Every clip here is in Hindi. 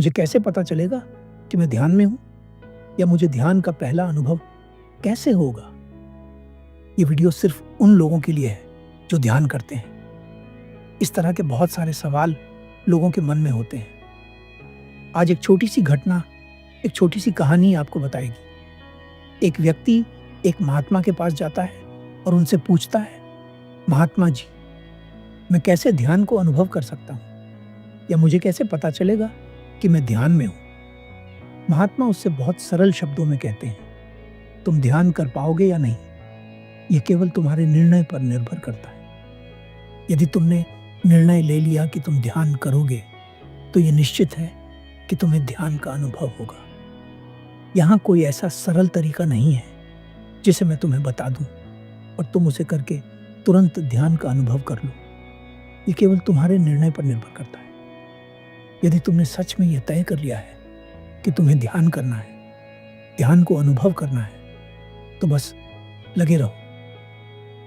मुझे कैसे पता चलेगा कि मैं ध्यान में हूँ? या मुझे ध्यान का पहला अनुभव कैसे होगा? ये वीडियो सिर्फ उन लोगों के लिए है जो ध्यान करते हैं। इस तरह के बहुत सारे सवाल लोगों के मन में होते हैं। आज एक छोटी सी घटना, एक छोटी सी कहानी आपको बताएगी। एक व्यक्ति एक महात्मा के पास जाता है और उनसे पूछता है, महात्मा जी, मैं कैसे ध्यान को अनुभव कर सकता हूँ? या मुझे कैसे पता चलेगा कि मैं ध्यान में हूँ? महात्मा उससे बहुत सरल शब्दों में कहते हैं, तुम ध्यान कर पाओगे या नहीं, यह केवल तुम्हारे निर्णय पर निर्भर करता है। यदि तुमने निर्णय ले लिया कि तुम ध्यान करोगे, तो यह निश्चित है कि तुम्हें ध्यान का अनुभव होगा। यहाँ कोई ऐसा सरल तरीका नहीं है जिसे मैं तुम्हें बता दूं और तुम उसे करके तुरंत ध्यान का अनुभव कर लो। ये केवल तुम्हारे निर्णय पर निर्भर करता है। यदि तुमने सच में यह तय कर लिया है कि तुम्हें ध्यान करना है, ध्यान को अनुभव करना है, तो बस लगे रहो।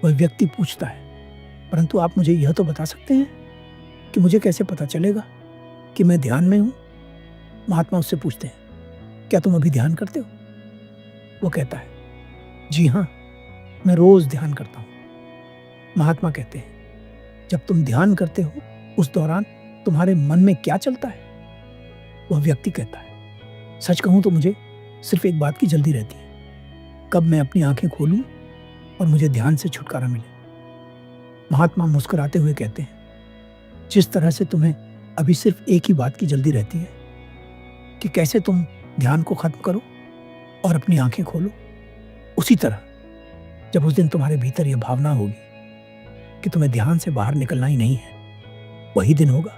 वह व्यक्ति पूछता है, परंतु आप मुझे यह तो बता सकते हैं कि मुझे कैसे पता चलेगा कि मैं ध्यान में हूं? महात्मा उससे पूछते हैं, क्या तुम अभी ध्यान करते हो? वो कहता है, जी हाँ, मैं रोज ध्यान करता हूं। महात्मा कहते हैं, जब तुम ध्यान करते हो उस दौरान तुम्हारे मन में क्या चलता है? वह व्यक्ति कहता है, सच कहूं तो मुझे सिर्फ एक बात की जल्दी रहती है, कब मैं अपनी आंखें खोलूं और मुझे ध्यान से छुटकारा मिले। महात्मा मुस्कुराते हुए कहते हैं, जिस तरह से तुम्हें अभी सिर्फ एक ही बात की जल्दी रहती है कि कैसे तुम ध्यान को खत्म करो और अपनी आंखें खोलो, उसी तरह जब उस दिन तुम्हारे भीतर यह भावना होगी कि तुम्हें ध्यान से बाहर निकलना ही नहीं है, वही दिन होगा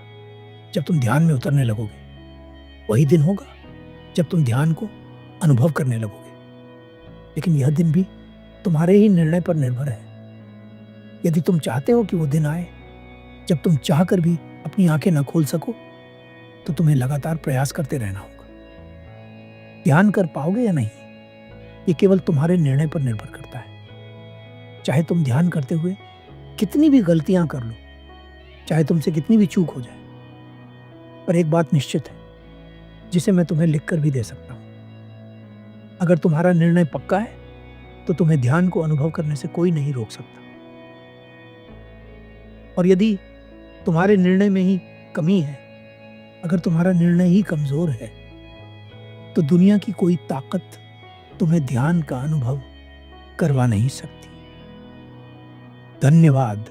जब तुम ध्यान में उतरने लगोगे। वही दिन होगा जब तुम ध्यान को अनुभव करने लगोगे। लेकिन यह दिन भी तुम्हारे ही निर्णय पर निर्भर है। यदि तुम चाहते हो कि वो दिन आए जब तुम चाहकर भी अपनी आंखें न खोल सको, तो तुम्हें लगातार प्रयास करते रहना होगा। ध्यान कर पाओगे या नहीं, ये केवल तुम्हारे निर्णय पर निर्भर करता है। चाहे तुम ध्यान करते हुए कितनी भी गलतियां कर लो, चाहे तुमसे कितनी भी चूक हो जाए, पर एक बात निश्चित है जिसे मैं तुम्हें लिखकर भी दे सकता हूं। अगर तुम्हारा निर्णय पक्का है तो तुम्हें ध्यान को अनुभव करने से कोई नहीं रोक सकता। और यदि तुम्हारे निर्णय में ही कमी है, अगर तुम्हारा निर्णय ही कमजोर है, तो दुनिया की कोई ताकत तुम्हें ध्यान का अनुभव करवा नहीं सकती। धन्यवाद।